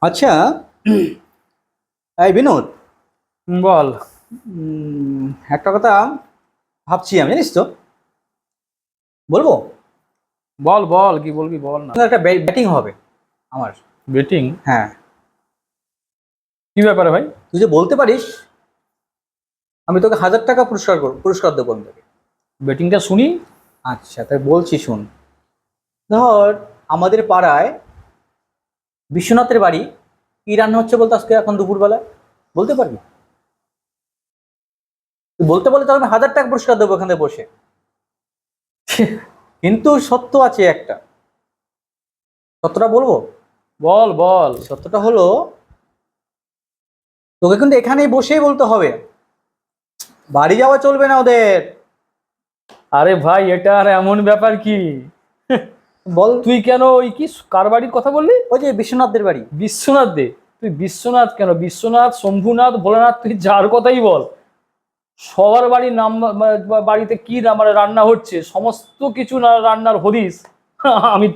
আচ্ছা, এই বিনোদ, বল। একটা কথা ভাবছি আমি, জানিস তো? বলবো? বল বল কি বলবি বল না। একটা ব্যাটিং হবে আমার। বেটিং? হ্যাঁ। কি ব্যাপারে ভাই? তুই যে বলতে পারিস, আমি তোকে 1,000 টাকা পুরস্কার দেবো আমি তোকে। বেটিংটা শুনি। আচ্ছা, তাই বলছি শোন। ধর, আমাদের পাড়ায় বিশ্বনাথের বাড়ি কি রান্না হচ্ছে বলতো আজকে এখন দুপুরবেলা? বলতে পারবি? তুই বলতে বলে তো আমি 1,000 টাকা পুরস্কার দেবো এখানে বসে। কিন্তু সত্য আছে একটা। সত্যটা বলবো? বল বল। সত্যটা হলো, তোকে কিন্তু এখানেই বসেই বলতে হবে, বাড়ি যাওয়া চলবে না ওদের। আরে ভাই, এটা আর এমন ব্যাপার কি? বল। তুই কেন ওই কি কার বাড়ির কথা বললি? ওই যে বিশ্বনাথদের বাড়ি। বিশ্বনাথ দে। তুই বিশ্বনাথ কেন? বিশ্বনাথ, শম্ভুনাথ, ভোলানাথ, তুই যার কথাই বল। সবার বাড়ির নাম বাড়িতে কি মানে রান্না হচ্ছে, সমস্ত কিছু রান্নার হদিস আমি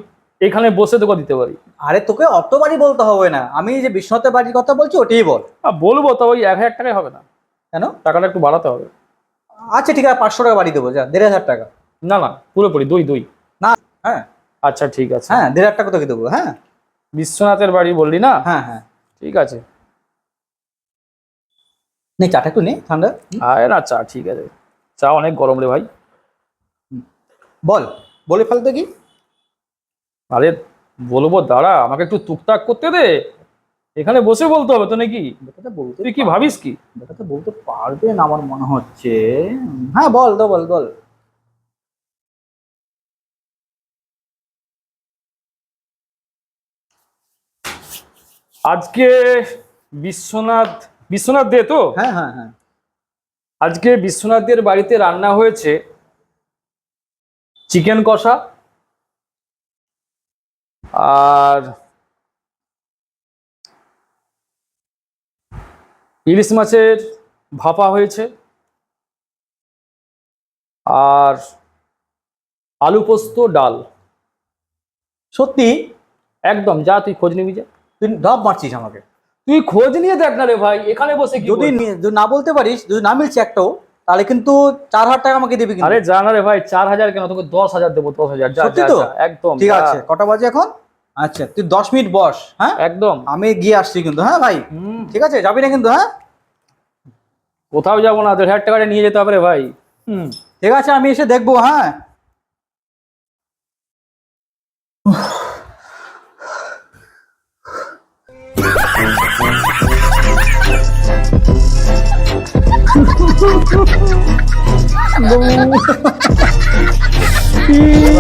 এখানে বসে তোকে দিতে পারি। আরে তোকে অত বাড়ি বলতে হবে না, আমি যে বিশ্বনাথের বাড়ির কথা বলছি ওটাই বল। বলবো তো, ওই 1,000 টাকায় হবে না? কেন? টাকাটা একটু বাড়াতে হবে। আচ্ছা ঠিক আছে, 500 টাকা বাড়ি দেবো, যা 1,500 টাকা। না না, পুরোপুরি দুই দুই। না। হ্যাঁ। আচ্ছা ঠিক আছে। হ্যাঁ, 1,500 টাকা তোকে দেবো। হ্যাঁ। বিশ্বনাথের বাড়ি বললি না? হ্যাঁ হ্যাঁ। ঠিক আছে। নে, চাটা একটু নে, ঠান্ডা। আয় না, চা ঠিক আছে। চা অনেক গরম রে ভাই। বল, বলে ফেলতে কি? আরে বলবো, দাঁড়া, আমাকে একটু টুকটাক করতে দে। এখানে বসে বলতে হবে তো নাকি? বেটাটা বলতে তুই কি ভাবিস কি? বেটাটা বলতে পারবে না আমার মনে হচ্ছে। হ্যাঁ বল তো, বল বল। আজকে বিশ্বনাথ, বিশ্বনাথ দে তো? হ্যাঁ হ্যাঁ হ্যাঁ। আজকে বিশ্বনাথদের বাড়িতে রান্না হয়েছে চিকেন কষা, আর ইলিশ মাছের ভাপা হয়েছে, আর আলু পোস্ত ডাল। সত্যি? একদম, যা তুই খোঁজ নিবি যা। তুই ঢপ মারছিস আমাকে। তুই খোঁজ নিয়ে দেখ না রে ভাই, এখানে বসে কি যদি বলছিস? যদি না বলতে পারিস, যদি না মিলছে একটাও, তাহলে কিন্তু 4,000 টাকা আমাকে দিবি কিন্তু। আরে যা না রে ভাই, 4,000 কেন, তোকে 10,000 দেবো, 10,000। যা সত্যি যা তো? যা, একদম ঠিক যা। আছে, কটা বাজে এখন? আচ্ছা, তুই 10 মিনিট বস। হ্যাঁ, একদম। আমি গিয়ে আসছি কিন্তু। হ্যাঁ ভাই। হুম। ঠিক আছে, যাবি না কিন্তু? হ্যাঁ। কোথাও যাবো না, 1,500 টাকাটা নিয়ে যেতে হবে রে ভাই। হুম। ঠিক আছে, আমি এসে দেখবো। হ্যাঁ।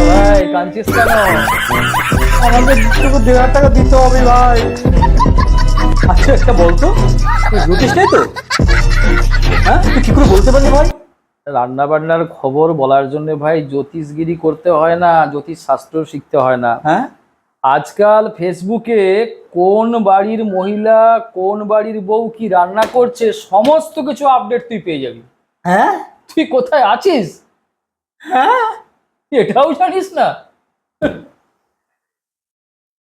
ভাই কাঁদছিস কেন? আমাকে তোকে 1,500 টাকা দিতে হবে ভাই। আচ্ছা একটা বলতো, তুই জ্যোতিষটাই তো? হ্যাঁ, তুই কি করে বলতে পারলি ভাই? রান্না বান্নার খবর বলার জন্য ভাই জ্যোতিষগিরি করতে হয় না, জ্যোতিষ শাস্ত্র শিখতে হয় না। হ্যাঁ। আজকাল ফেসবুকে কোন বাড়ির মহিলা, কোন বাড়ির বউ কি রান্না করছে, সমস্ত কিছু আপডেট তুই পেয়ে যাবি। হ্যাঁ। তুই কোথায় আছিস? হ্যাঁ। এটাও জানিস না?